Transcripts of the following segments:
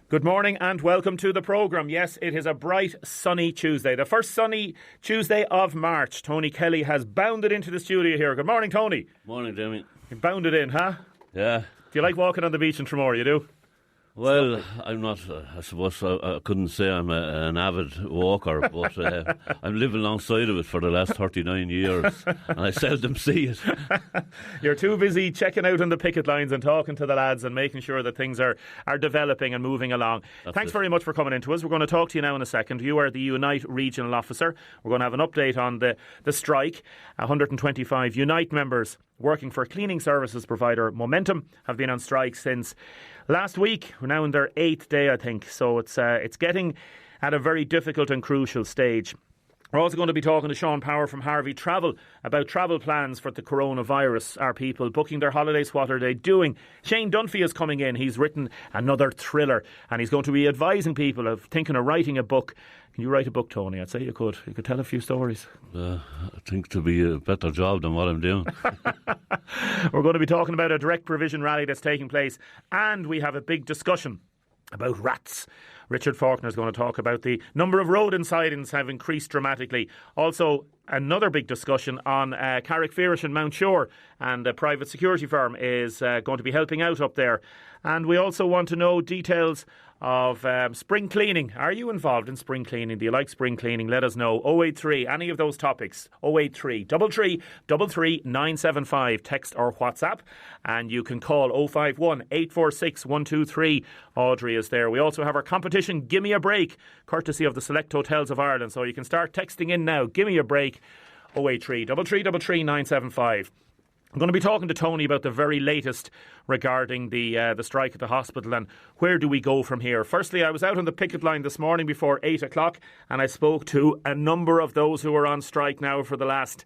Good morning and welcome to the programme. Yes, it is a bright, sunny Tuesday. The first sunny Tuesday of March. Tony Kelly has bounded into the studio here. Good morning, Tony. Morning, Jimmy. You bounded in, huh? Yeah. Do you like walking on the beach in Tramore? You do? Well, I'm not, I suppose I couldn't say I'm an avid walker, but I'm living alongside of it for the last 39 years, and I seldom see it. You're too busy checking out on the picket lines and talking to the lads and making sure that things are developing and moving along. Thanks very much for coming into us. We're going to talk to you now in a second. You are the Unite Regional Officer. We're going to have an update on the strike. 125 Unite members working for cleaning services provider Momentum have been on strike since last week. We're now in their 8th day, I think. So it's getting at a very difficult and crucial stage. We're also going to be talking to Sean Power from Harvey Travel about travel plans for the coronavirus. Are people booking their holidays? What are they doing? Shane Dunphy is coming in. He's written another thriller and he's going to be advising people of thinking of writing a book. Can you write a book, Tony? I'd say you could. You could tell a few stories. I think to be a better job than what I'm doing. We're going to be talking about a direct provision rally that's taking place, and we have a big discussion about rats. Richard Faulkner is going to talk about the number of rodent sightings have increased dramatically. Also, another big discussion on Carrickferris in Mount Shore, and a private security firm is going to be helping out up there. And we also want to know details of spring cleaning. Are you involved in spring cleaning? Do you like spring cleaning? Let us know. 083, any of those topics. 083 33 975, text or WhatsApp. And you can call 051 846 123. Audrey is there. We also have our competition, Gimme a Break, courtesy of the Select Hotels of Ireland. So you can start texting in now. Gimme a Break. 083 33 975. I'm going to be talking to Tony about the very latest regarding the strike at the hospital and where do we go from here. Firstly, I was out on the picket line this morning before 8 o'clock and I spoke to a number of those who are on strike now for the last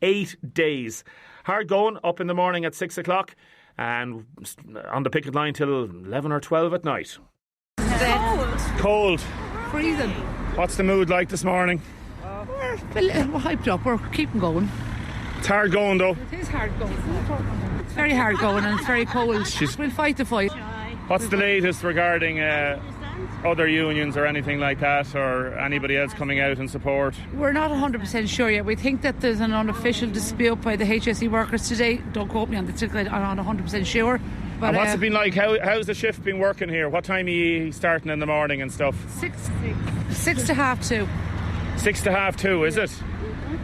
8 days. Hard going, up in the morning at 6 o'clock and on the picket line till 11 or 12 at night. Cold. Freezing. What's the mood like this morning? We're hyped up, we're keeping going. It's hard going though. It is hard going. It's very hard going and it's very cold. We'll fight the fight. What's the latest regarding other unions or anything like that, or anybody else coming out in support? We're not 100% sure yet. We think that there's an unofficial dispute by the HSE workers today. Don't quote me on the ticket, I'm not 100% sure. But, and what's it been like? How's the shift been working here? What time are you starting in the morning and stuff? 6 to half 2. 6 to half 2, is it?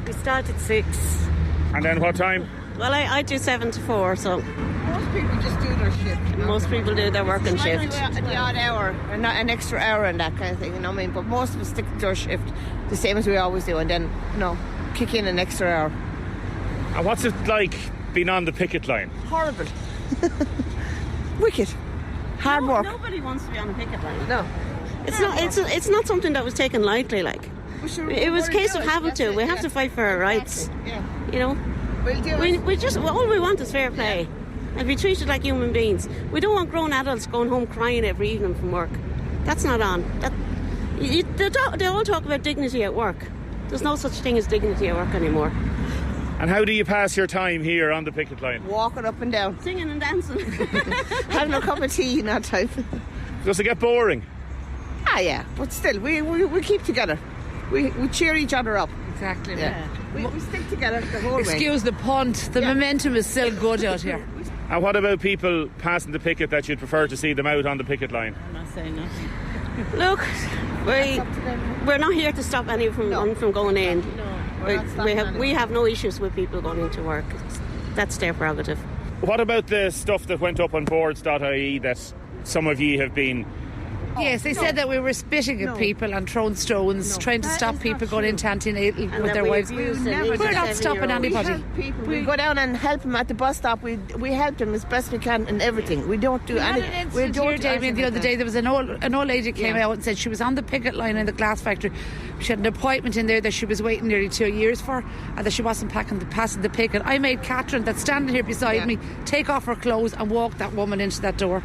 We start at 6. And then what time? Well, I do 7 to 4, so... Most people just do their shift. Most people do their working shift. The odd hour, and not an extra hour and that kind of thing, you know what I mean? But most of us stick to our shift, the same as we always do, and then, kick in an extra hour. And what's it like being on the picket line? Horrible. Wicked. Hard work. Nobody wants to be on a picket line. No. It's not something that was taken lightly, like. It was a case of having to. We have to fight for our rights. Yeah. You know? We'll do it. All we want is fair play. And be treated like human beings. We don't want grown adults going home crying every evening from work. That's not on. They all talk about dignity at work. There's no such thing as dignity at work anymore. And how do you pass your time here on the picket line? Walking up and down. Singing and dancing. Having a cup of tea in that time. Does it get boring? Yeah. But still, we keep together. We cheer each other up. Exactly. Yeah. We stick together the whole way. Excuse the punt, the momentum is still good out here. And what about people passing the picket that you'd prefer to see them out on the picket line? I'm not saying nothing. Look, we're not here to stop anyone from going in. No, we have no issues with people going into work. That's their prerogative. What about the stuff that went up on boards.ie that some of you have been... Yes, they said that we were spitting at people and throwing stones, trying to stop people going into antenatal with their wives. We're not stopping anybody. We go down and help them at the bus stop. We help them as best we can in everything. We don't do anything. We don't. Damien, the other day there was an old lady came out and said she was on the picket line in the glass factory. She had an appointment in there that she was waiting nearly 2 years for, and that she wasn't passing the picket. I made Catherine, that's standing here beside me, take off her clothes and walk that woman into that door.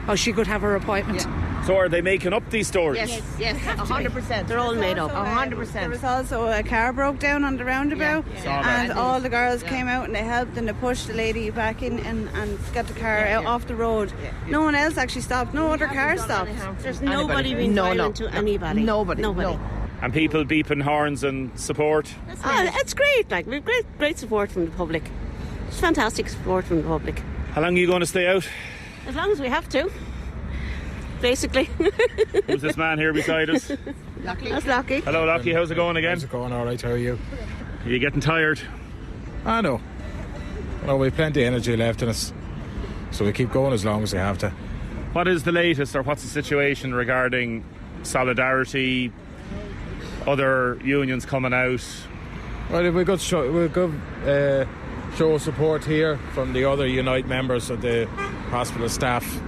Oh, she could have her appointment. So are they making up these stories? Yes, 100%. They're all made up. 100%. There was also a car broke down on the roundabout, and all the girls came out and they helped and they pushed the lady back in and got the car out off the road. No one else actually stopped. No other car stopped. There's nobody being violent to anybody. Nobody. Nobody. And people beeping horns and support. It's great. Like, we've great support from the public. It's fantastic support from the public. How long are you going to stay out? As long as we have to, basically. Who's this man here beside us? That's Lockie. Hello, Lockie. How's it going again? How's it going? All right, how are you? Are you getting tired? I know. Well, we've plenty of energy left in us, so we keep going as long as we have to. What is the latest, or what's the situation regarding solidarity, other unions coming out? Well, we got show of support here from the other Unite members of the hospital staff,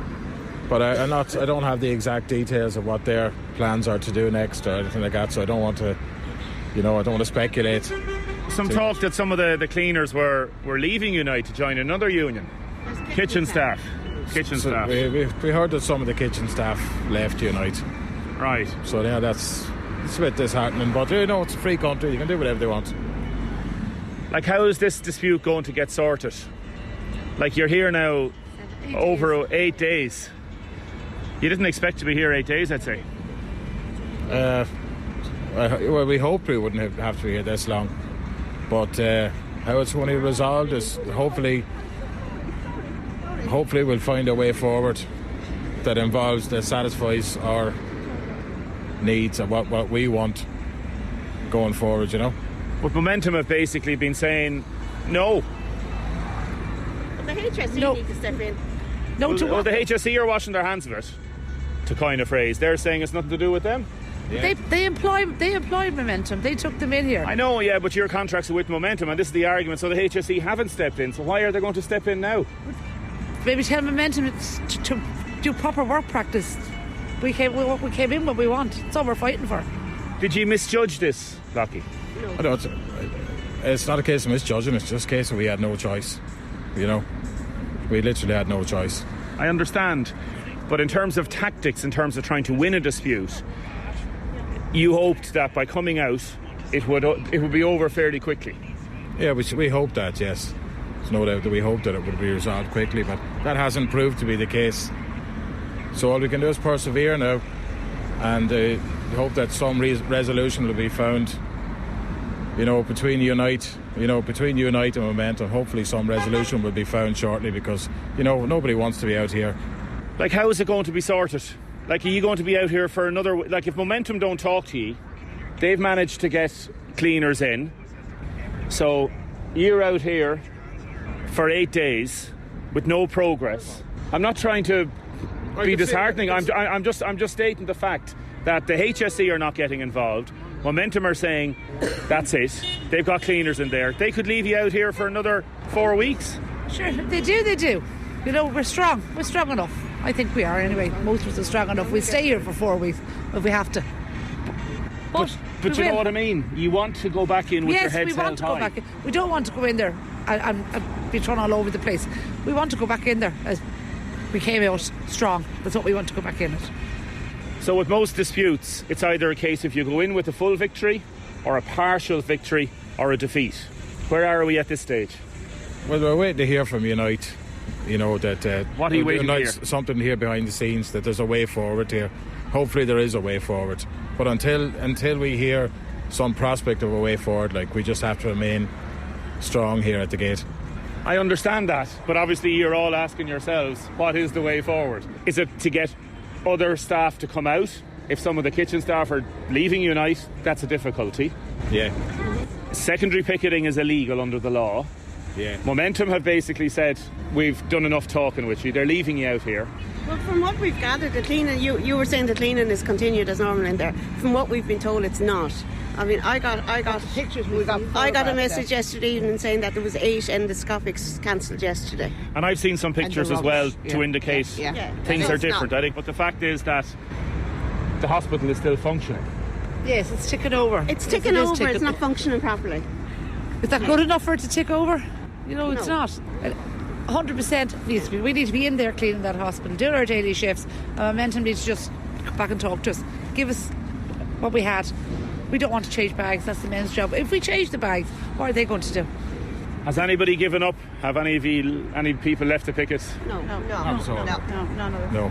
but I don't have the exact details of what their plans are to do next or anything like that, so I don't want to, I don't want to speculate. Some talk that some of the cleaners were leaving Unite to join another union. Kitchen staff. We heard that some of the kitchen staff left Unite. Right. So yeah, it's a bit disheartening, but it's a free country, you can do whatever they want. Like, how is this dispute going to get sorted? Like, you're here now over 8 days. You didn't expect to be here 8 days, I'd say. Well, we hoped we wouldn't have to be here this long, but how it's going to be resolved is hopefully we'll find a way forward that satisfies our needs and what we want going forward, But Momentum have basically been saying no. But the HSE need to step in. No, the HSE are washing their hands of it, to coin a phrase. They're saying it's nothing to do with them. Yeah. They employed Momentum. They took them in here. I know, yeah, but your contracts are with Momentum, and this is the argument. So the HSE haven't stepped in. So why are they going to step in now? Maybe tell Momentum to do proper work practice. We came in what we want. It's all we're fighting for. Did you misjudge this, Lockie? No. It's not a case of misjudging. It's just a case of we had no choice. We literally had no choice. I understand, but in terms of tactics, in terms of trying to win a dispute, you hoped that by coming out, it would be over fairly quickly. Yeah, we hoped that. Yes, there's no doubt that we hoped that it would be resolved quickly, but that hasn't proved to be the case. So all we can do is persevere now, and hope that some resolution will be found. Between Unite and Momentum, hopefully some resolution will be found shortly, because nobody wants to be out here. Like, how is it going to be sorted? Like, are you going to be out here for another? Like, if Momentum don't talk to you, they've managed to get cleaners in, so you're out here for 8 days with no progress. I'm not trying to be disheartening. I'm just stating the fact that the HSE are not getting involved. Momentum are saying that's it. They've got cleaners in there. They could leave you out here for another 4 weeks. Sure, they do. We're strong. We're strong enough. I think we are anyway. Most of us are strong enough. We'll stay here for 4 weeks if we have to. But you know what I mean? You want to go back in with your heads held high. Yes, we want to go back in. We don't want to go in there and be thrown all over the place. We want to go back in there as we came out strong. That's what we want to go back in at. So with most disputes, it's either a case if you go in with a full victory or a partial victory or a defeat. Where are we at this stage? Well, we're waiting to hear from Unite. That what are you waiting to hear? Something here behind the scenes, that there's a way forward here. Hopefully there is a way forward. But until we hear some prospect of a way forward, we just have to remain strong here at the gate. I understand that, but obviously you're all asking yourselves, what is the way forward? Is it to get other staff to come out? If some of the kitchen staff are leaving Unite, that's a difficulty. Yeah. Secondary picketing is illegal under the law. Yeah. Momentum have basically said, we've done enough talking with you. They're leaving you out here. Well, from what we've gathered, the cleaning, you were saying the cleaning is continued as normal in there. From what we've been told, it's not. I mean, I got pictures. I got a message yesterday evening saying that there was 8 endoscopics cancelled yesterday. And I've seen some pictures as well to indicate things are different. I think, but the fact is that the hospital is still functioning. Yes, it's ticking over. It's ticking over. It's not functioning properly. Is that good enough for it to tick over? It's not. 100% needs to be. We need to be in there cleaning that hospital, doing our daily shifts. Momentum needs to just come back and talk to us. Give us what we had. We don't want to change bags. That's the men's job. If we change the bags, what are they going to do? Has anybody given up? Have any people left the picket? No. No.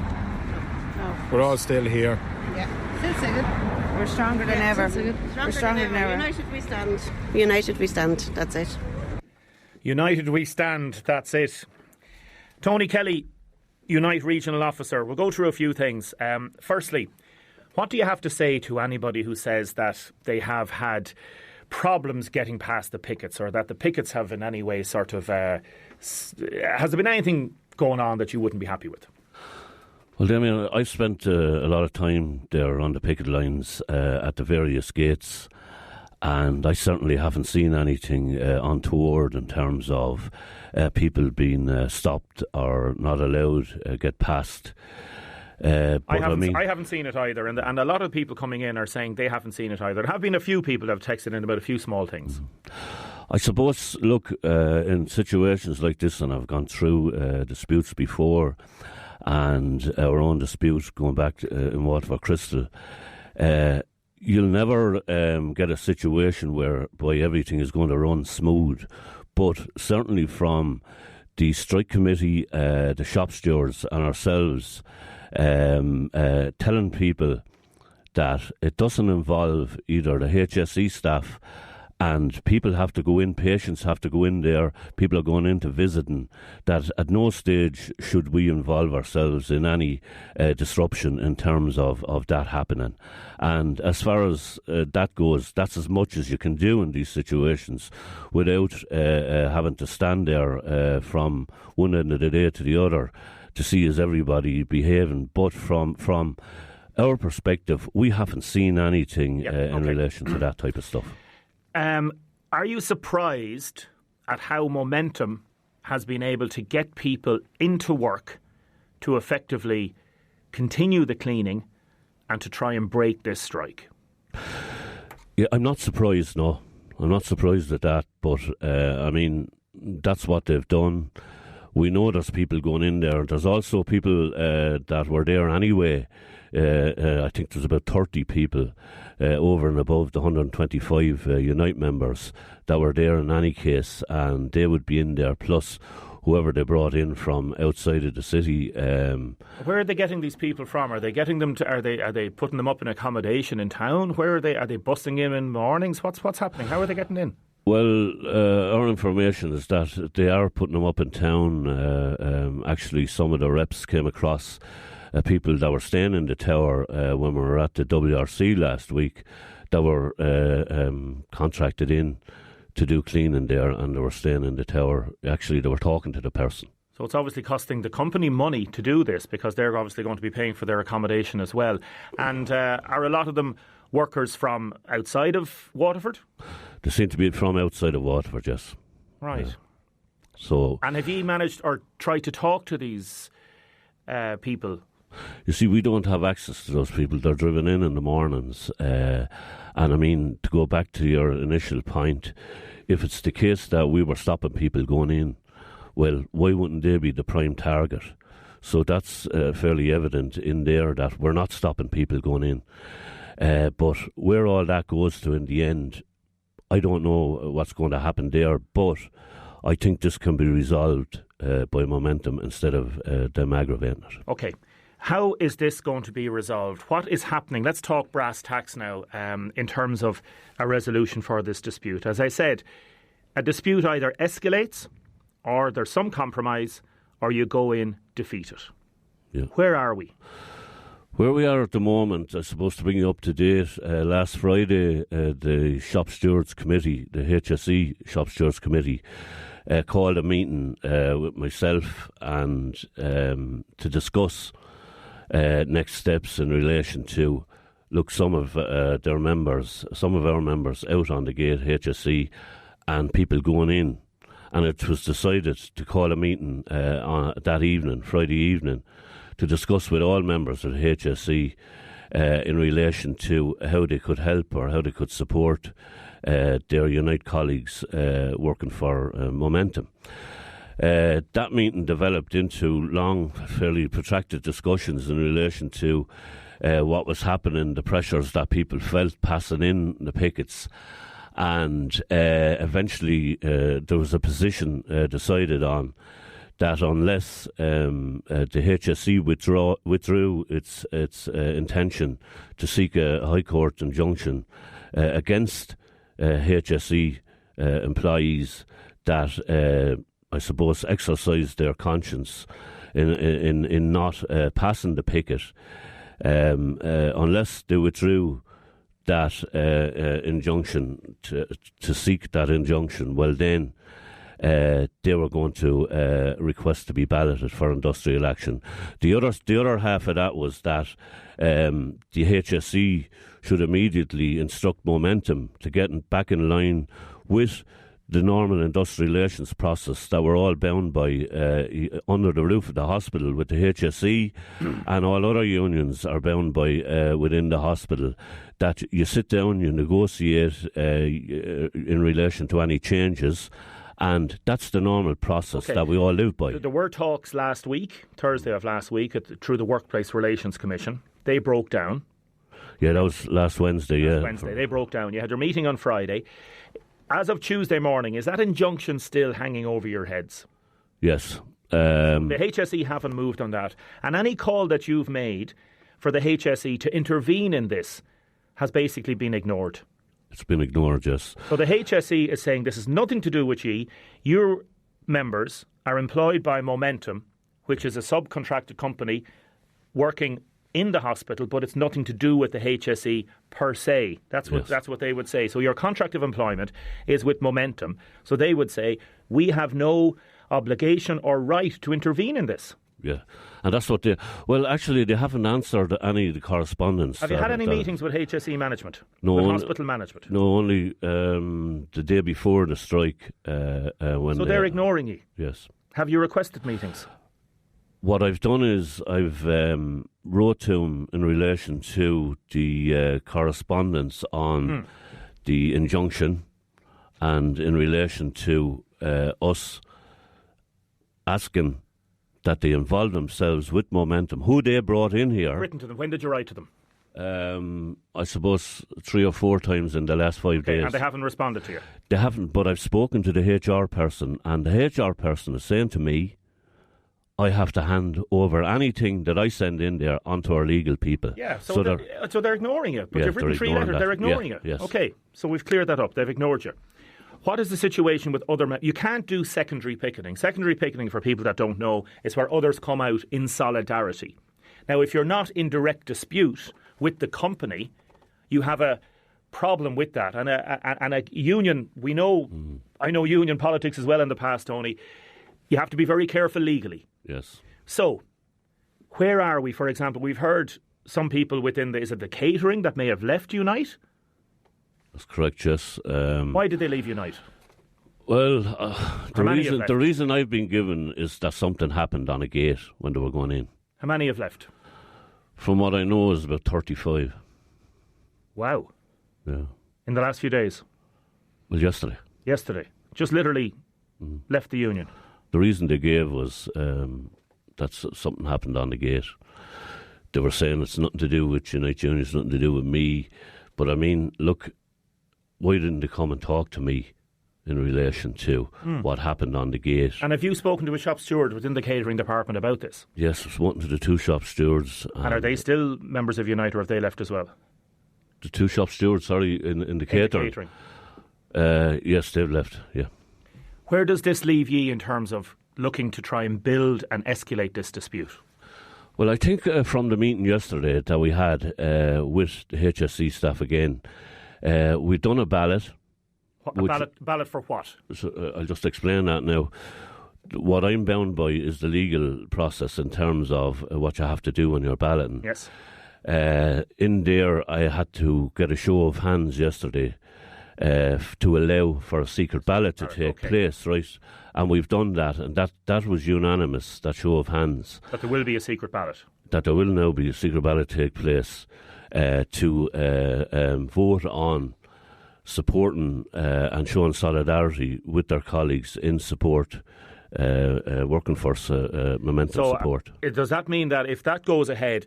We're all still here. Yeah. Still singing. We're stronger than ever. We're stronger than ever. United we stand. United we stand. That's it. United we stand. That's it. Tony Kelly, Unite Regional Officer. We'll go through a few things. Firstly, what do you have to say to anybody who says that they have had problems getting past the pickets, or that the pickets have in any way sort of... has there been anything going on that you wouldn't be happy with? Well, Damien, I've spent a lot of time there on the picket lines at the various gates, and I certainly haven't seen anything untoward in terms of people being stopped or not allowed to get past. I haven't seen it either, and a lot of people coming in are saying they haven't seen it either. There have been a few people that have texted in about a few small things. I suppose, look, in situations like this, and I've gone through disputes before, and our own dispute going back in Waterford Crystal, you'll never get a situation whereby everything is going to run smooth, but certainly from the strike committee, the shop stewards and ourselves, telling people that it doesn't involve either the HSE staff, and people have to go in, patients have to go in there, people are going into visiting, that at no stage should we involve ourselves in any disruption in terms of that happening. And as far as that goes, that's as much as you can do in these situations without having to stand there from one end of the day to the other to see is everybody behaving. But from our perspective, we haven't seen anything in relation to that type of stuff. Are you surprised at how Momentum has been able to get people into work to effectively continue the cleaning and to try and break this strike? Yeah, I'm not surprised, no. I'm not surprised at that, but I mean, that's what they've done. We know there's people going in there. There's also people that were there anyway. I think there's about 30 people over and above the 125 Unite members that were there in any case, and they would be in there, plus whoever they brought in from outside of the city. Where are they getting these people from? Are they getting them to? Are they putting them up in accommodation in town? Where are they? Are they busing in mornings? What's happening? How are they getting in? Well, our information is that they are putting them up in town. Actually, some of the reps came across people that were staying in the tower when we were at the WRC last week that were contracted in to do cleaning there, and they were staying in the tower. Actually, they were talking to the person. So it's obviously costing the company money to do this, because they're obviously going to be paying for their accommodation as well. And are a lot of them workers from outside of Waterford? They seem to be from outside of Waterford, yes. Right. So, and have you managed or tried to talk to these people? You see, we don't have access to those people. They're driven in the mornings. And I mean, to go back to your initial point, if it's the case that we were stopping people going in, well, why wouldn't they be the prime target? So that's fairly evident in there that we're not stopping people going in. But where all that goes to in the end, I don't know what's going to happen there, but I think this can be resolved by Momentum instead of them aggravating it. Okay. How is this going to be resolved? What is happening? Let's talk brass tacks now in terms of a resolution for this dispute. As I said, a dispute either escalates or there's some compromise or you go in defeated. Yeah. Where are we? Where we are at the moment, I suppose to bring you up to date, last Friday the Shop Stewards Committee, the HSE Shop Stewards Committee, called a meeting with myself and to discuss next steps in relation to, look, some of our members out on the gate, HSE, and people going in. And it was decided to call a meeting on that evening, Friday evening, to discuss with all members of the HSE in relation to how they could help or how they could support their Unite colleagues working for Momentum. That meeting developed into long, fairly protracted discussions in relation to what was happening, the pressures that people felt passing in the pickets. And eventually there was a position decided on that unless the HSE withdrew its intention to seek a High Court injunction against HSE employees that, I suppose, exercised their conscience in not passing the picket, unless they withdrew that injunction to seek that injunction, well then they were going to request to be balloted for industrial action. The other half of that was that the HSE should immediately instruct Momentum to get back in line with the normal industrial relations process that we're all bound by under the roof of the hospital with the HSE and all other unions are bound by within the hospital, that you sit down, you negotiate in relation to any changes, and that's the normal process that we all live by. There were talks last week, Thursday of last week, through the Workplace Relations Commission. They broke down. Yeah, that was last Wednesday. Wednesday, they broke down. You had your meeting on Friday. As of Tuesday morning, is that injunction still hanging over your heads? Yes. The HSE haven't moved on that. And any call that you've made for the HSE to intervene in this has basically been ignored. It's been ignored, yes. So the HSE is saying this has nothing to do with ye. Your members are employed by Momentum, which is a subcontracted company working in the hospital, but it's nothing to do with the HSE per se. That's what they would say. So your contract of employment is with Momentum. So they would say, we have no obligation or right to intervene in this. Yeah, and that's what they... Well, actually, they haven't answered any of the correspondence. Have you had any meetings with HSE management? No. With hospital management? No, only the day before the strike. When so they're ignoring you? Yes. Have you requested meetings? What I've done is I've wrote to him in relation to the correspondence on the injunction and in relation to us asking that they involve themselves with Momentum, who they brought in here. Written to them. When did you write to them? I suppose 3 or 4 times in the last 5 days. And they haven't responded to you? They haven't, but I've spoken to the HR person, and the HR person is saying to me, I have to hand over anything that I send in there onto our legal people. Yeah, so they're ignoring you. But you've written 3 letters, they're ignoring you. Yes. Okay, so we've cleared that up. They've ignored you. What is the situation with other... You can't do secondary picketing. Secondary picketing, for people that don't know, is where others come out in solidarity. Now, if you're not in direct dispute with the company, you have a problem with that. And a union, we know... I know union politics as well in the past, Tony. You have to be very careful legally. Yes. So, where are we? For example, we've heard some people within is it the catering that may have left Unite? That's correct, yes. Why did they leave Unite? Well, the reason I've been given is that something happened on a gate when they were going in. How many have left? From what I know, is about 35. Wow. Yeah. In the last few days? Well, yesterday. Yesterday. Just literally left the union. The reason they gave was that something happened on the gate. They were saying it's nothing to do with Unite Union, it's nothing to do with me. But I mean, look, why didn't they come and talk to me in relation to what happened on the gate? And have you spoken to a shop steward within the catering department about this? Yes, I've spoken to the 2 shop stewards. And are they still members of Unite, or have they left as well? The 2 shop stewards, sorry, in the catering? Yes, they've left, yeah. Where does this leave ye in terms of looking to try and build and escalate this dispute? Well, I think from the meeting yesterday that we had with the HSE staff again, we've done a ballot. Ballot for what? So, I'll just explain that now. What I'm bound by is the legal process in terms of what you have to do when you're balloting. Yes. In there, I had to get a show of hands yesterday to allow for a secret ballot to take place, right? And we've done that, and that was unanimous, that show of hands. That there will be a secret ballot. That there will now be a secret ballot take place to vote on supporting and showing solidarity with their colleagues in support, working for Momentum support. Does that mean that if that goes ahead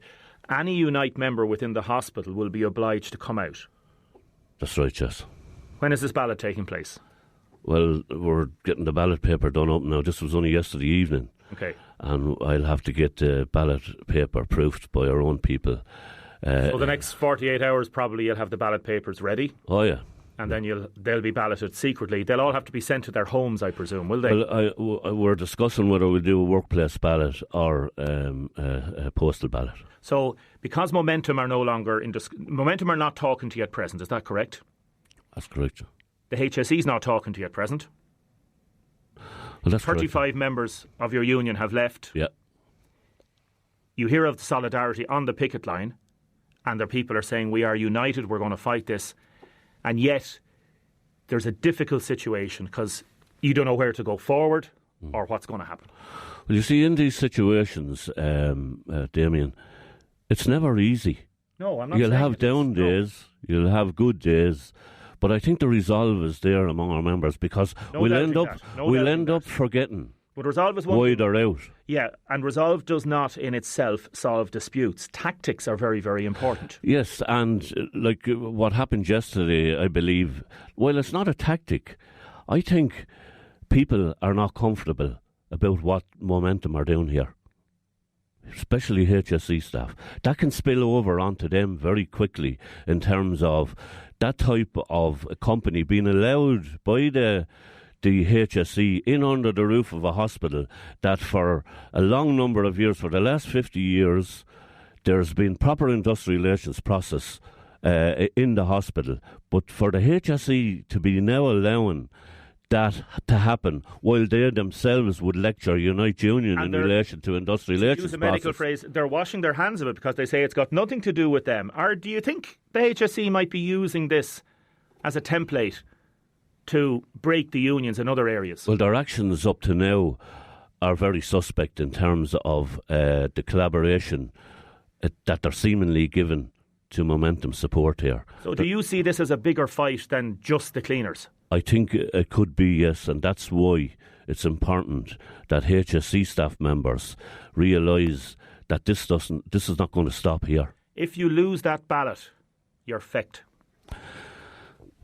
any Unite member within the hospital will be obliged to come out. That's right, yes. When is this ballot taking place? Well, we're getting the ballot paper done up now. This was only yesterday evening. Okay. And I'll have to get the ballot paper proofed by our own people. So the next 48 hours probably you'll have the ballot papers ready? Oh, yeah. And then they'll be balloted secretly. They'll all have to be sent to their homes, I presume, will they? Well, we're discussing whether we'll do a workplace ballot or a postal ballot. So, because Momentum are no longer Momentum are not talking to you at present, is that correct? That's correct. The HSE's not talking to you at present. Well, that's 35 correct. members of your union have left. Yeah. You hear of the solidarity on the picket line, and their people are saying, we are united, we're going to fight this. And yet, there's a difficult situation because you don't know where to go forward or what's going to happen. Well, you see, in these situations, Damien, it's never easy. No, I'm not You'll saying have down days, you'll have good days, but I think the resolve is there among our members because we'll end up forgetting. But resolve is one why thing. they're out. Yeah, and resolve does not in itself solve disputes. Tactics are very, very important. Yes, and like what happened yesterday, I believe, while it's not a tactic, I think people are not comfortable about what Momentum are doing here, especially HSE staff. That can spill over onto them very quickly in terms of that type of company being allowed by the HSE in under the roof of a hospital that for a long number of years, for the last 50 years, there's been proper industrial relations process in the hospital. But for the HSE to be now allowing that to happen while they themselves would lecture Unite Union in relation to industrial relations use a medical phrase, they're washing their hands of it because they say it's got nothing to do with them. Or do you think the HSE might be using this as a template to break the unions in other areas? Well, their actions up to now are very suspect in terms of the collaboration that they're seemingly given to Momentum support here. So do you see this as a bigger fight than just the cleaners? I think it could be, yes, and that's why it's important that HSE staff members realise that this is not going to stop here. If you lose that ballot, you're fecked.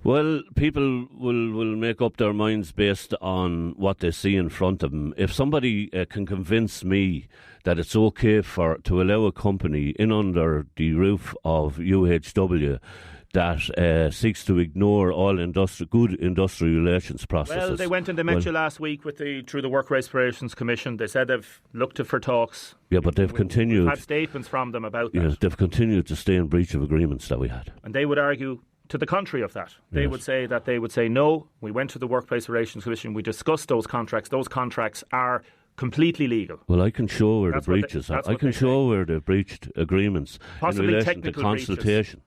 Well, people will make up their minds based on what they see in front of them. If somebody can convince me that it's okay to allow a company in under the roof of UHW that seeks to ignore all good industrial relations processes. Well, they went and they met you last week through the Workplace Relations Commission. They said they've looked for talks. Yeah, but they've continued. We've had statements from them about that. Yes, they've continued to stay in breach of agreements that we had. And they would argue to the contrary of that. They would say no, we went to the Workplace Relations Commission, we discussed those contracts are completely legal. Well, I can show where the breaches are. I can show where they've breached agreements in relation to consultation.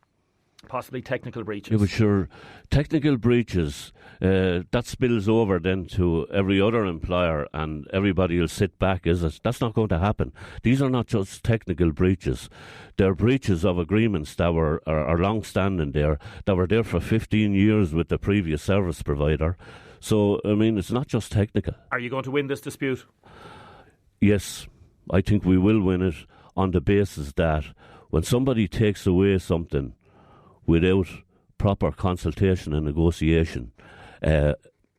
Possibly technical breaches. Yeah, but sure, technical breaches, that spills over then to every other employer and everybody will sit back, is it? That's not going to happen. These are not just technical breaches. They're breaches of agreements that are long-standing there, that were there for 15 years with the previous service provider. So, I mean, it's not just technical. Are you going to win this dispute? Yes, I think we will win it on the basis that when somebody takes away something without proper consultation and negotiation,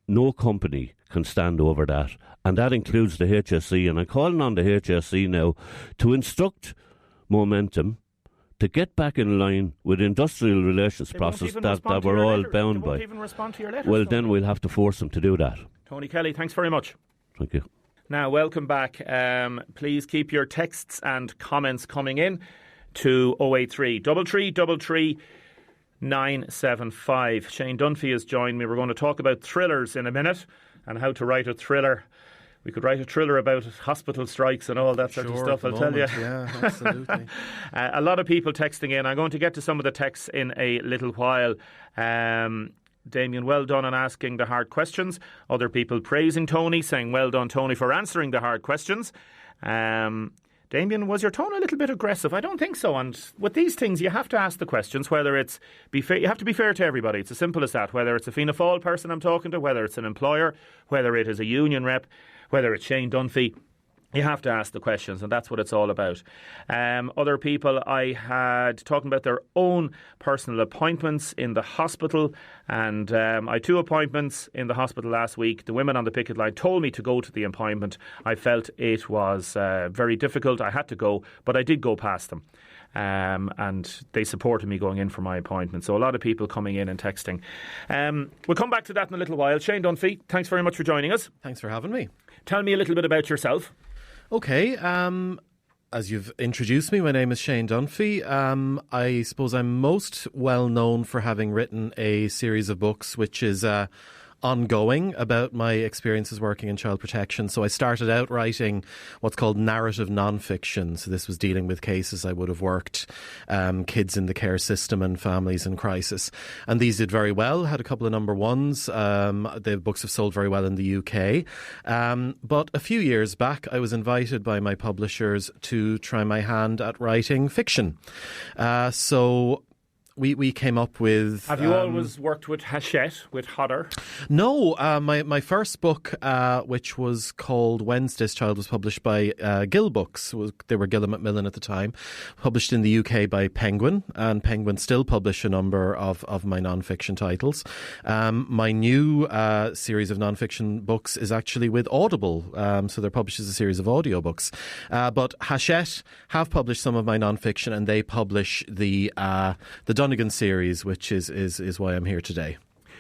no company can stand over that. And that includes the HSE. And I'm calling on the HSE now to instruct Momentum to get back in line with industrial relations process that we're all bound by. They won't even respond to your letters. Well, then we'll have to force them to do that. Tony Kelly, thanks very much. Thank you. Now, welcome back. Please keep your texts and comments coming in to 083 3333 975. Shane Dunphy has joined me. We're going to talk about thrillers in a minute and how to write a thriller. We could write a thriller about hospital strikes and all that sort of stuff, I'll tell you. Yeah, absolutely. A lot of people texting in. I'm going to get to some of the texts in a little while. Damien, well done on asking the hard questions. Other people praising Tony, saying well done, Tony, for answering the hard questions. Damien, was your tone a little bit aggressive? I don't think so. And with these things, you have to ask the questions, whether it's you have to be fair to everybody. It's as simple as that. Whether it's a Fianna Fáil person I'm talking to, whether it's an employer, whether it is a union rep, whether it's Shane Dunphy. You have to ask the questions, and that's what it's all about. Other people I had talking about their own personal appointments in the hospital, and I had 2 appointments in the hospital last week. The women on the picket line told me to go to the appointment. I felt it was very difficult. I had to go, but I did go past them. And they supported me going in for my appointment. So a lot of people coming in and texting. We'll come back to that in a little while. Shane Dunphy, thanks very much for joining us. Thanks for having me. Tell me a little bit about yourself. Okay, as you've introduced me, my name is Shane Dunphy. I suppose I'm most well known for having written a series of books which is ongoing about my experiences working in child protection. So I started out writing what's called narrative non-fiction. So this was dealing with cases I would have worked, kids in the care system and families in crisis. And these did very well, had a couple of number ones. The books have sold very well in the UK. But a few years back, I was invited by my publishers to try my hand at writing fiction. So we came up with... Have you always worked with Hachette, with Hodder? No, my first book, which was called Wednesday's Child, was published by Gill Books. They were Gill and Macmillan at the time. Published in the UK by Penguin, and Penguin still publish a number of my non-fiction titles. My new series of non-fiction books is actually with Audible, so they're published as a series of audiobooks. But Hachette have published some of my non-fiction, and they publish the Donegan series, which is why I'm here today.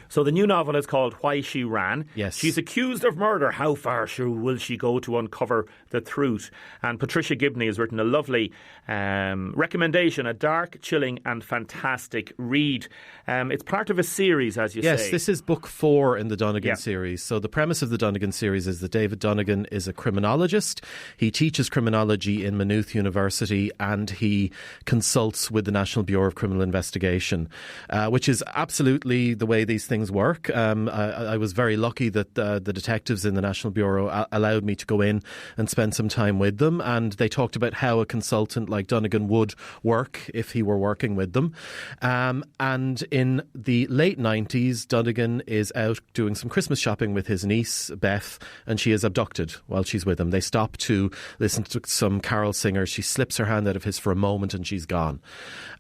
So the new novel is called Why She Ran. Yes. She's accused of murder. How far will she go to uncover the truth? And Patricia Gibney has written a lovely recommendation, a dark, chilling and fantastic read. It's part of a series, as you say. Yes, this is book 4 in the Donegan series. So the premise of the Donegan series is that David Donegan is a criminologist. He teaches criminology in Maynooth University, and he consults with the National Bureau of Criminal Investigation, which is absolutely the way these things work. I was very lucky that the detectives in the National Bureau allowed me to go in and spend some time with them, and they talked about how a consultant like Donegan would work if he were working with them. And in the late 90s, Donegan is out doing some Christmas shopping with his niece, Beth, and she is abducted while she's with him. They stop to listen to some carol singers. She slips her hand out of his for a moment and she's gone.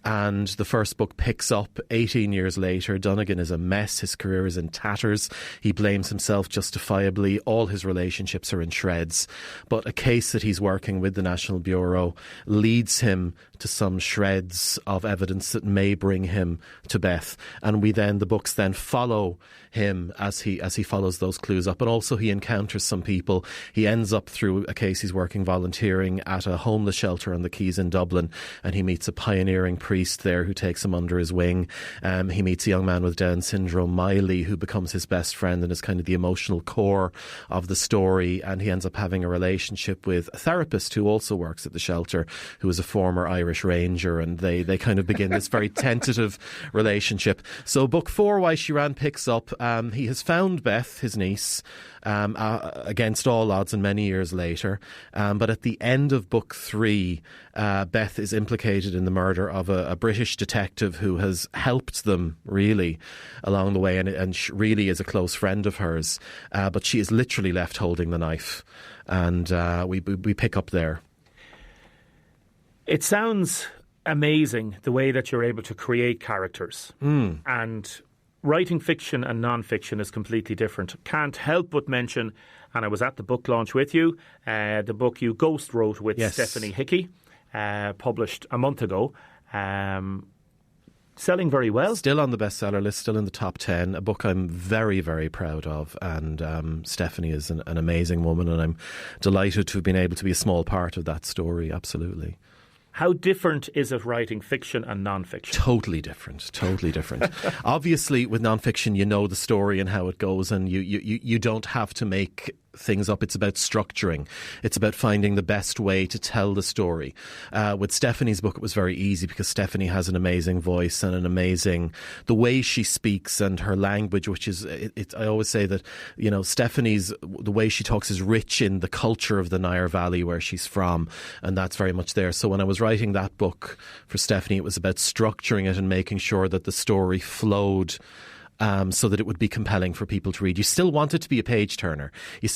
And the first book picks up 18 years later. Donegan is a mess. His career is in tatters. He blames himself justifiably. All his relationships are in shreds. But a case that he's working with the National Bureau leads him to some shreds of evidence that may bring him to Beth. And the books then follow him as he follows those clues up. And also he encounters some people. He ends up through a case he's working volunteering at a homeless shelter on the Quays in Dublin, and he meets a pioneering priest there who takes him under his wing. He meets a young man with Down syndrome, Miley, who becomes his best friend and is kind of the emotional core of the story. And he ends up having a relationship with a therapist who also works at the shelter, who is a former Irish Ranger, and they kind of begin this very tentative relationship. So book 4, Why She Ran, picks up. He has found Beth, his niece, against all odds and many years later. But at the end of book 3, Beth is implicated in the murder of a British detective who has helped them really along the way, and really is a close friend of hers. But she is literally left holding the knife. And we pick up there. It sounds amazing the way that you're able to create characters. And writing fiction and non-fiction is completely different. Can't help but mention, and I was at the book launch with you, the book you ghost wrote with Stephanie Hickey, published a month ago. Selling very well. Still on the bestseller list, still in the top 10. A book I'm very, very proud of. And Stephanie is an amazing woman, and I'm delighted to have been able to be a small part of that story, absolutely. How different is it writing fiction and non-fiction? Totally different. Obviously, with non-fiction, you know the story and how it goes, and you don't have to make things up. It's about structuring. It's about finding the best way to tell the story. With Stephanie's book, it was very easy because Stephanie has an amazing voice and the way she speaks and her language, which is, I always say that, Stephanie's, the way she talks is rich in the culture of the Nire Valley where she's from, and that's very much there. So when I was writing that book for Stephanie, it was about structuring it and making sure that the story flowed so that it would be compelling for people to read. You still want it to be a page turner. You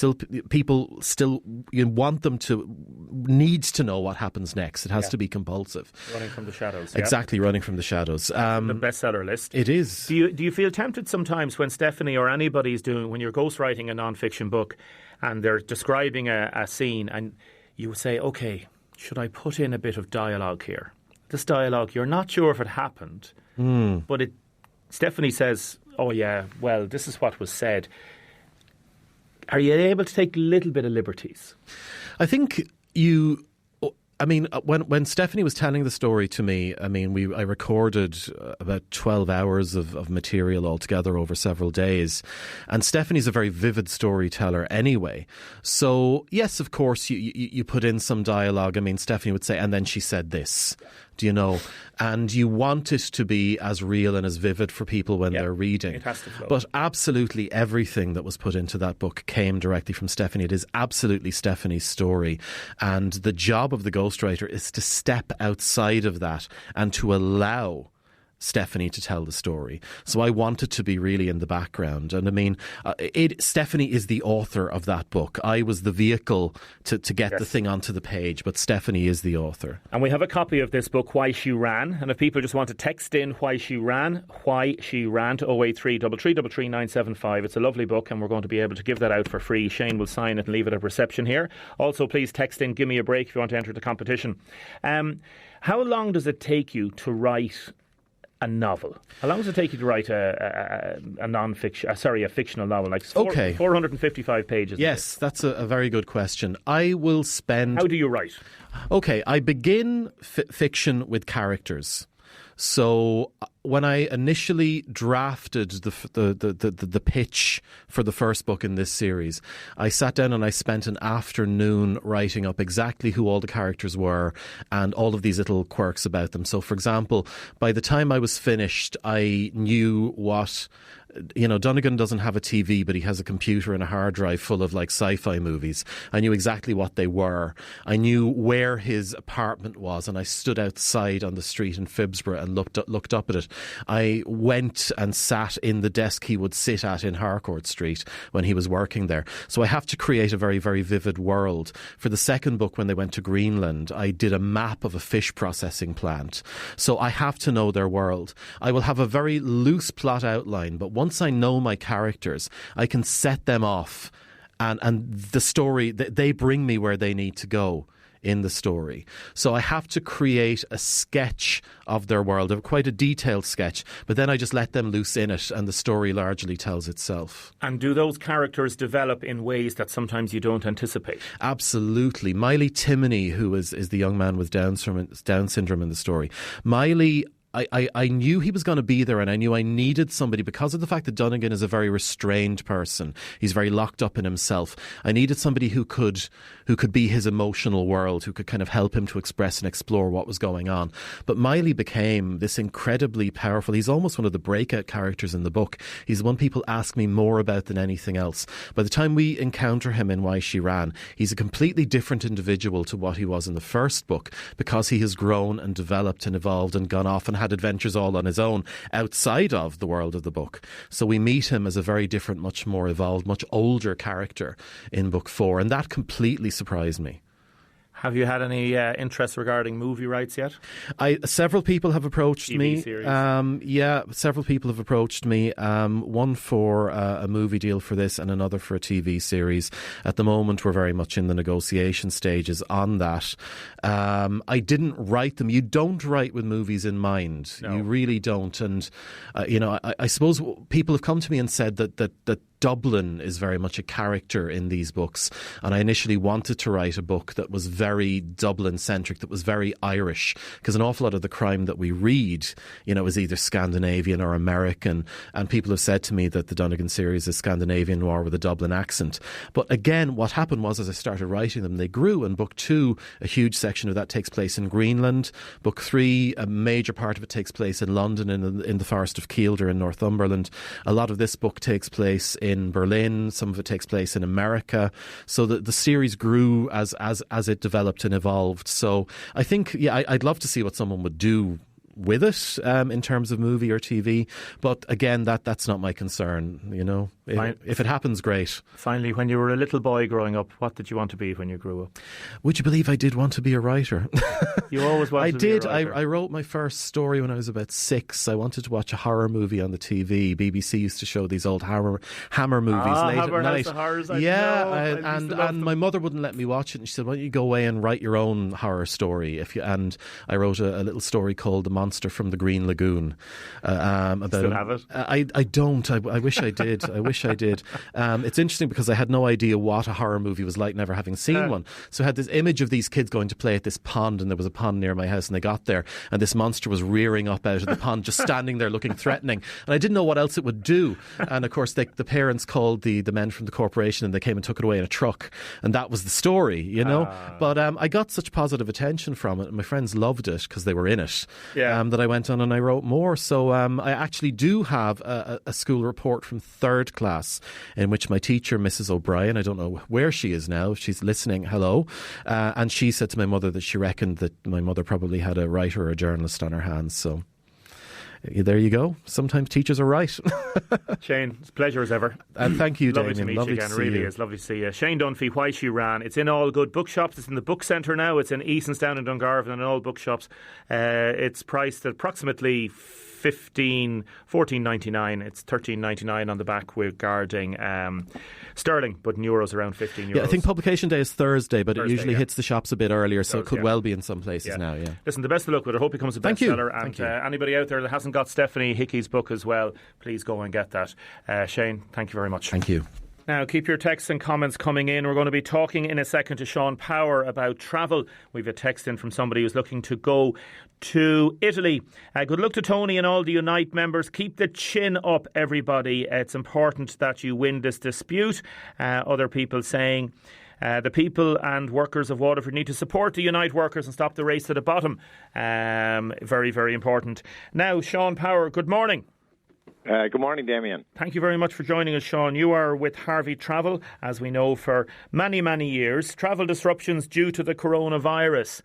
want them to need to know what happens next. It has to be compulsive. Running from the shadows. Exactly, running from the shadows. The bestseller list. It is. Do you feel tempted sometimes when Stephanie or anybody's when you're ghostwriting a non-fiction book and they're describing a scene and you say, okay, should I put in a bit of dialogue here? This dialogue, you're not sure if it happened, but Stephanie says, oh yeah, well, this is what was said. Are you able to take a little bit of liberties? I think when Stephanie was telling the story to me, I recorded about 12 hours of material altogether over several days. And Stephanie's a very vivid storyteller anyway. So, yes, of course, you put in some dialogue. Stephanie would say, and then she said this. Do you know? And you want it to be as real and as vivid for people when they're reading. It has to flow. But absolutely everything that was put into that book came directly from Stephanie. It is absolutely Stephanie's story. And the job of the ghostwriter is to step outside of that and to allow Stephanie to tell the story. So I want it to be really in the background. And Stephanie is the author of that book. I was the vehicle to get the thing onto the page, but Stephanie is the author. And we have a copy of this book, Why She Ran. And if people just want to text in Why She Ran to 083 333 975. It's a lovely book and we're going to be able to give that out for free. Shane will sign it and leave it at reception here. Also, please text in, give me a break if you want to enter the competition. How long does it take you to write a novel? How long does it take you to write a fictional novel? Like 455 pages. Yes, that's a very good question. I will spend... How do you write? Okay, I begin fiction with characters. So when I initially drafted the pitch for the first book in this series, I sat down and I spent an afternoon writing up exactly who all the characters were and all of these little quirks about them. So, for example, by the time I was finished, I knew what... Dunnigan doesn't have a TV, but he has a computer and a hard drive full of sci-fi movies. I knew exactly what they were. I knew where his apartment was, and I stood outside on the street in Phibsborough and looked up at it. I went and sat in the desk he would sit at in Harcourt Street when he was working there. So I have to create a very, very vivid world. For the second book, when they went to Greenland, I did a map of a fish processing plant. So I have to know their world. I will have a very loose plot outline, but once I know my characters, I can set them off and the story, they bring me where they need to go in the story. So I have to create a sketch of their world, quite a detailed sketch, but then I just let them loose in it and the story largely tells itself. And do those characters develop in ways that sometimes you don't anticipate? Absolutely. Miley Timoney, who is the young man with Down syndrome in the story. Miley... I knew he was going to be there, and I knew I needed somebody because of the fact that Dunnigan is a very restrained person. He's very locked up in himself. I needed somebody who could be his emotional world, who could kind of help him to express and explore what was going on. But Miley became this incredibly powerful... He's almost one of the breakout characters in the book. He's the one people ask me more about than anything else. By the time we encounter him in Why She Ran, he's a completely different individual to what he was in the first book because he has grown and developed and evolved and gone off and had adventures all on his own outside of the world of the book. So we meet him as a very different, much more evolved, much older character in book 4, and that completely surprised me. Have you had any interest regarding movie rights yet? Several people have approached TV me. Series. Several people have approached me. One for a movie deal for this and another for a TV series. At the moment, we're very much in the negotiation stages on that. I didn't write them. You don't write with movies in mind. No. You really don't. And, I suppose people have come to me and said that Dublin is very much a character in these books, and I initially wanted to write a book that was very Dublin-centric, that was very Irish, because an awful lot of the crime that we read, is either Scandinavian or American, and people have said to me that the Dunnigan series is Scandinavian noir with a Dublin accent. But again, what happened was, as I started writing them, they grew, and book 2, a huge section of that takes place in Greenland. Book 3, a major part of it takes place in London, in the Forest of Kielder in Northumberland. A lot of this book takes place in Berlin, some of it takes place in America. So the series grew as it developed and evolved. So I think, I'd love to see what someone would do with it in terms of movie or TV. But again, that's not my concern. If it happens, great. Finally, when you were a little boy growing up, what did you want to be when you grew up? Would you believe I did want to be a writer? You always wanted to be a writer. I wrote my first story when I was about 6. I wanted to watch a horror movie on the TV. BBC used to show these old Hammer movies late Hammer at night. House of Horrors, and my mother wouldn't let me watch it, and she said, "Why don't you go away and write your own horror story?" And I wrote a little story called "The Monster from the Green Lagoon." About Still have it? I don't. I wish I did. It's interesting because I had no idea what a horror movie was like, never having seen one. So I had this image of these kids going to play at this pond, and there was a pond near my house, and they got there, and this monster was rearing up out of the pond, just standing there looking threatening. And I didn't know what else it would do. And of course, the parents called the men from the corporation, and they came and took it away in a truck. And that was the story, But I got such positive attention from it, and my friends loved it because they were in it, that I went on and I wrote more. So I actually do have a school report from 3rd class in which my teacher, Mrs. O'Brien, I don't know where she is now, if she's listening, hello, and she said to my mother that she reckoned that my mother probably had a writer or a journalist on her hands. So there you go. Sometimes teachers are right. Shane, it's a pleasure as ever. Thank you, Lovely Damien. to meet you again. Really is lovely to see you. Shane Dunphy, Why She Ran. It's in all good bookshops. It's in the book centre now. It's in Easonsdown and Dungarvan and in all bookshops. It's priced at approximately $14.99. It's $13.99 on the back regarding sterling, but in euros around €15. Yeah, I think publication day is Thursday, but it usually hits the shops a bit earlier, so it could well be in some places now. Yeah. Listen, the best of luck with it. I hope it becomes a bestseller. And anybody out there that hasn't got Stephanie Hickey's book as well, please go and get that. Shane, thank you very much. Thank you. Now, keep your texts and comments coming in. We're going to be talking in a second to Sean Power about travel. We've a text in from somebody who's looking to go to Italy. Good luck to Tony and all the Unite members. Keep the chin up, everybody. It's important that you win this dispute. Other people saying the people and workers of Waterford need to support the Unite workers and stop the race to the bottom. Very, very important. Now, Sean Power, good morning. Good morning, Damien. Thank you very much for joining us, Sean. You are with Harvey Travel, as we know, for many, many years. Travel disruptions due to the coronavirus.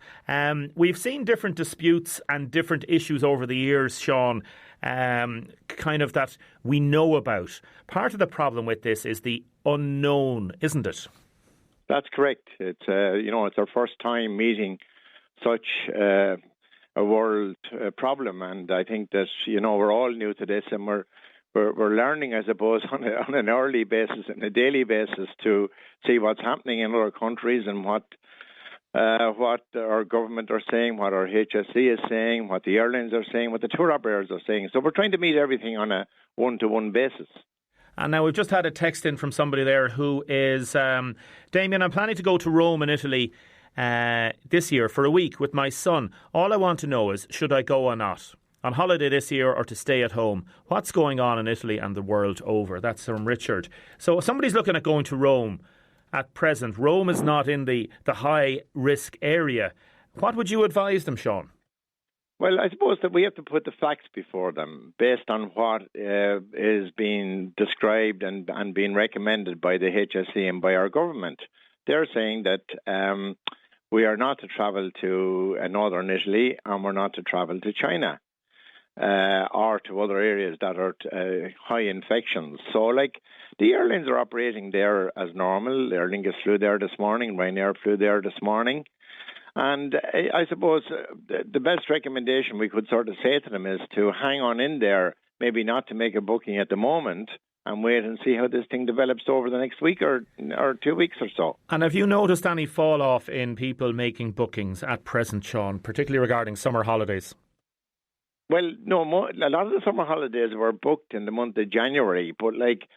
We've seen different disputes and different issues over the years, Sean, kind of that we know about. Part of the problem with this is the unknown, isn't it? That's correct. It's it's our first time meeting such a world problem, and I think that we're all new to this, and we're learning, I suppose, on an hourly basis and a daily basis to see what's happening in other countries and what our government are saying, what our HSE is saying, what the airlines are saying, what the tour operators are saying. So we're trying to meet everything on a one-to-one basis. And now we've just had a text in from somebody there who is, Damien, I'm planning to go to Rome in Italy this year for a week with my son. All I want to know is, should I go or not? On holiday this year or to stay at home? What's going on in Italy and the world over? That's from Richard. So if somebody's looking at going to Rome at present, Rome is not in the high risk area. What would you advise them, Sean? Well, I suppose that we have to put the facts before them based on what is being described and being recommended by the HSE and by our government. They're saying that we are not to travel to northern Italy and we're not to travel to China or to other areas that are high infections. So, the airlines are operating there as normal. Aer Lingus flew there this morning. Ryanair flew there this morning. And I suppose the best recommendation we could sort of say to them is to hang on in there, maybe not to make a booking at the moment, and wait and see how this thing develops over the next week or 2 weeks or so. And have you noticed any fall off in people making bookings at present, Sean, particularly regarding summer holidays? Well, no, a lot of the summer holidays were booked in the month of January, but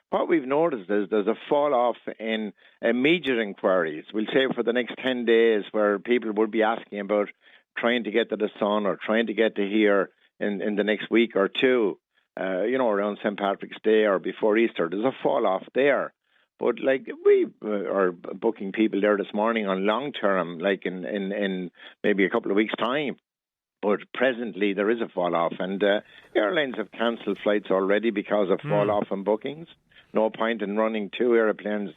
what we've noticed is there's a fall off in immediate inquiries. We'll say for the next 10 days where people would be asking about trying to get to the sun or trying to get to here in the next week or two. Around St. Patrick's Day or before Easter, there's a fall off there. But we are booking people there this morning on long term, in maybe a couple of weeks' time. But presently there is a fall off, and airlines have cancelled flights already because of fall off in bookings. No point in running 2 aeroplanes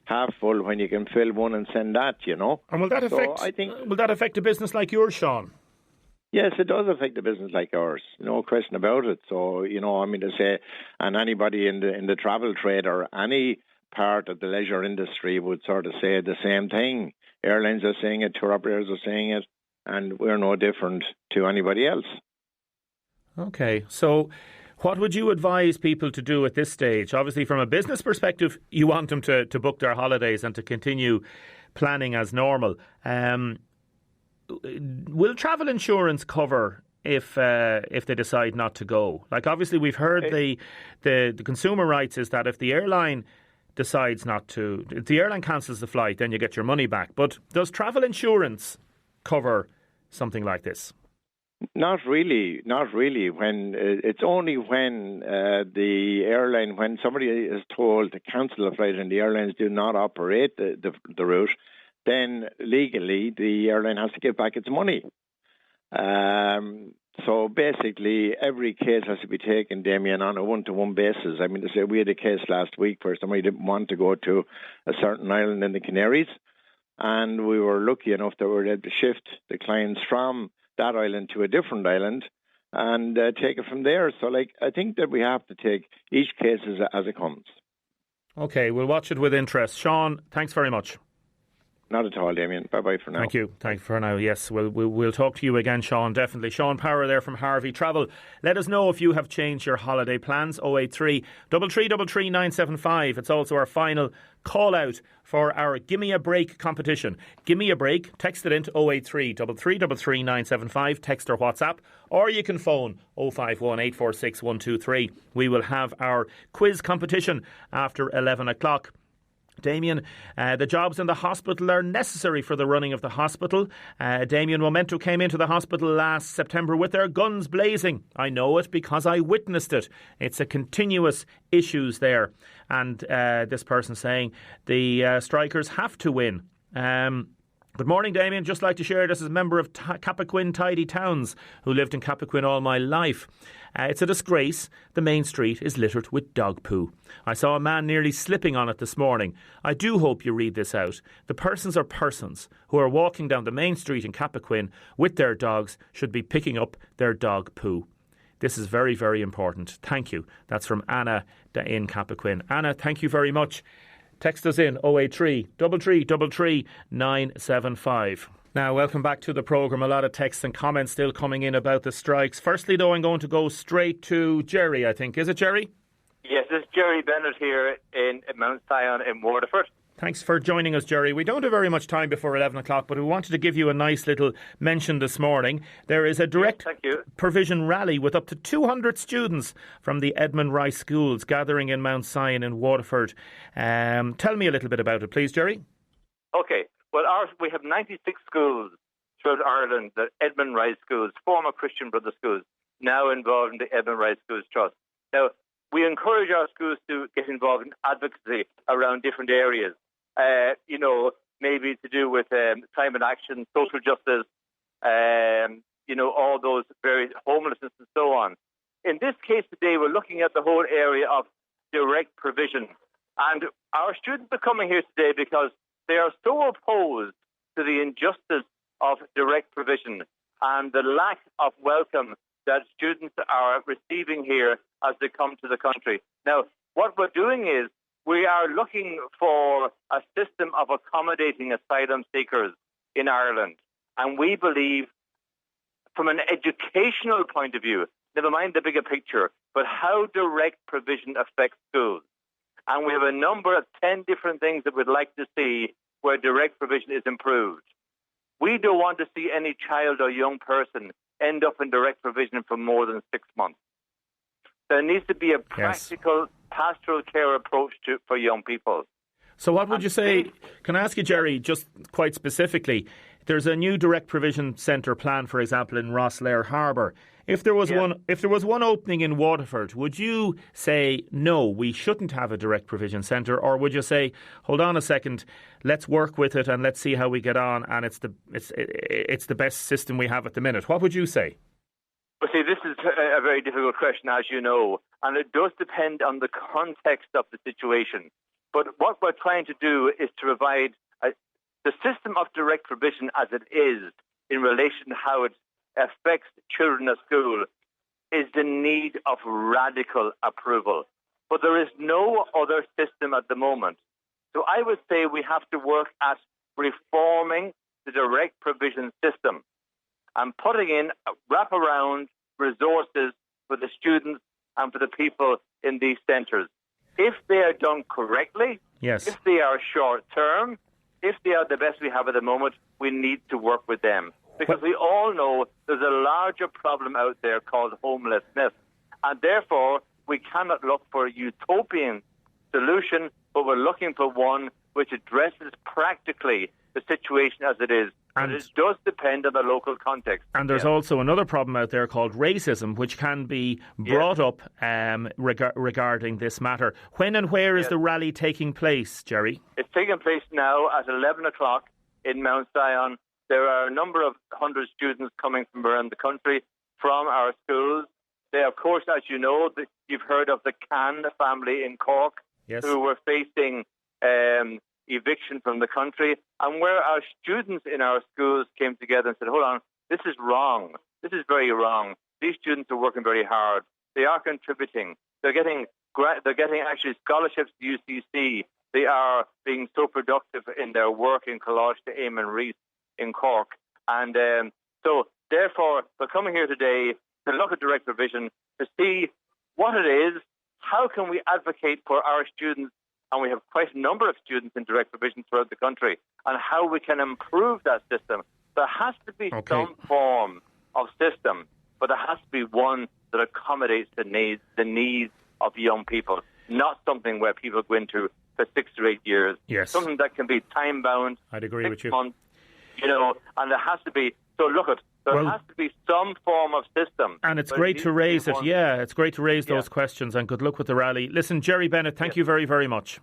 half full when you can fill one and send that, And will that affect a business like yours, Sean? Yes, it does affect a business like ours, no question about it. So, to say, and anybody in the travel trade or any part of the leisure industry would sort of say the same thing. Airlines are saying it, tour operators are saying it, and we're no different to anybody else. Okay, so what would you advise people to do at this stage? Obviously, from a business perspective, you want them to book their holidays and to continue planning as normal. Will travel insurance cover if they decide not to go? Like, obviously, we've heard the consumer rights is that if the airline decides not to, if the airline cancels the flight, then you get your money back. But does travel insurance cover something like this? Not really. When it's only when the airline, when somebody is told to cancel a flight and the airlines do not operate the route, then legally the airline has to give back its money. So basically, every case has to be taken, Damien, on a one-to-one basis. I mean, to say, we had a case last week where somebody didn't want to go to a certain island in the Canaries, and we were lucky enough that we were able to shift the clients from that island to a different island and take it from there. So, I think that we have to take each case as it comes. Okay, we'll watch it with interest. Sean, thanks very much. Not at all, Damien. Bye-bye for now. Thank you. Thank you for now. Yes, we'll talk to you again, Sean, definitely. Sean Power there from Harvey Travel. Let us know if you have changed your holiday plans. 083 333 975. It's also our final call out for our Gimme a Break competition. Gimme a Break. Text it into 083 333 975. Text or WhatsApp. Or you can phone 051 846 123. We will have our quiz competition after 11 o'clock. Damien, the jobs in the hospital are necessary for the running of the hospital. Damien, Momento came into the hospital last September with their guns blazing. I know it because I witnessed it. It's a continuous issues there. And this person saying the strikers have to win. Good morning, Damien. Just like to share this as a member of Cappoquin Tidy Towns who lived in Cappoquin all my life. It's a disgrace. The main street is littered with dog poo. I saw a man nearly slipping on it this morning. I do hope you read this out. The persons or persons who are walking down the main street in Cappoquin with their dogs should be picking up their dog poo. This is very, very important. Thank you. That's from Anna in Cappoquin. Anna, thank you very much. Text us in 083 333 975. Now, welcome back to the programme. A lot of texts and comments still coming in about the strikes. Firstly, though, I'm going to go straight to Jerry, I think. Is it Jerry? Yes, it's Jerry Bennett here in Mount Sion in Waterford. Thanks for joining us, Jerry. We don't have very much time before 11 o'clock, but we wanted to give you a nice little mention this morning. There is a direct provision rally with up to 200 students from the Edmund Rice schools gathering in Mount Sion in Waterford. Tell me a little bit about it, please, Jerry. OK. Well, we have 96 schools throughout Ireland, the Edmund Rice schools, former Christian Brothers schools, now involved in the Edmund Rice Schools Trust. Now, we encourage our schools to get involved in advocacy around different areas. Maybe to do with climate action, social justice, all those various homelessness and so on. In this case today, we're looking at the whole area of direct provision. And our students are coming here today because they are so opposed to the injustice of direct provision and the lack of welcome that students are receiving here as they come to the country. Now, what we're doing is we are looking for a system of accommodating asylum seekers in Ireland. And we believe, from an educational point of view, never mind the bigger picture, but how direct provision affects schools. And we have a number of 10 different things that we'd like to see where direct provision is improved. We don't want to see any child or young person end up in direct provision for more than 6 months. There needs to be a practical pastoral care approach for young people. So what would you say, can I ask you, Jerry, just quite specifically, there's a new direct provision centre plan, for example, in Rosslare Harbour. If there was one opening in Waterford, would you say, no, we shouldn't have a direct provision centre? Or would you say, hold on a second, let's work with it and let's see how we get on, and it's the best system we have at the minute? What would you say? Well, see, this is a very difficult question, as you know, and it does depend on the context of the situation. But what we're trying to do is to provide the system of direct provision as it is in relation to how it's affects children at school is the need of radical approval. But there is no other system at the moment. So I would say we have to work at reforming the direct provision system and putting in wraparound resources for the students and for the people in these centres. If they are done correctly, yes, if they are short-term, if they are the best we have at the moment, we need to work with them. Because we all know there's a larger problem out there called homelessness. And therefore, we cannot look for a utopian solution, but we're looking for one which addresses practically the situation as it is. And it does depend on the local context. And there's also another problem out there called racism, which can be brought up regarding this matter. When and where is the rally taking place, Jerry? It's taking place now at 11 o'clock in Mount Zion. There are a number of 100 students coming from around the country, from our schools. They, of course, as you know, you've heard of the Can family in Cork, who were facing eviction from the country, and where our students in our schools came together and said, hold on, this is wrong. This is very wrong. These students are working very hard. They are contributing. They're getting actually scholarships to UCC. They are being so productive in their work in Coloshe to Eamon Rees in Cork. And so, therefore, we're coming here today to look at direct provision, to see what it is, how can we advocate for our students, and we have quite a number of students in direct provision throughout the country, and how we can improve that system. There has to be some form of system, but there has to be one that accommodates the needs of young people, not something where people go into for 6 to 8 years. Yes. Something that can be time-bound. I'd agree with you. Months, and there has to be, there has to be some form of system. And it's great to raise it. Yeah, it's great to raise those questions, and good luck with the rally. Listen, Jerry Bennett, thank you very, very much.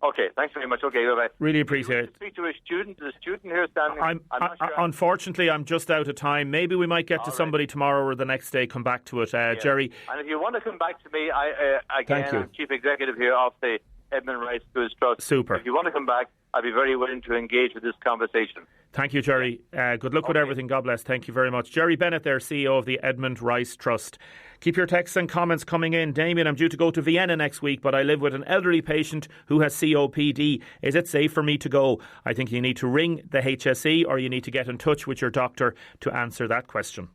Okay, thanks very much. Okay, bye-bye. Really appreciate it. Speak to a student. There's a student here standing. I'm not sure. Unfortunately, I'm just out of time. Maybe we might get to somebody tomorrow or the next day, come back to it. Jerry. And if you want to come back to me, I'm Chief Executive here of the Edmund Rice Schools Trust. Super. If you want to come back, I'd be very willing to engage with this conversation. Thank you, Jerry. Good luck with everything. God bless. Thank you very much. Jerry Bennett there, CEO of the Edmund Rice Trust. Keep your texts and comments coming in. Damien, I'm due to go to Vienna next week, but I live with an elderly patient who has COPD. Is it safe for me to go? I think you need to ring the HSE or you need to get in touch with your doctor to answer that question.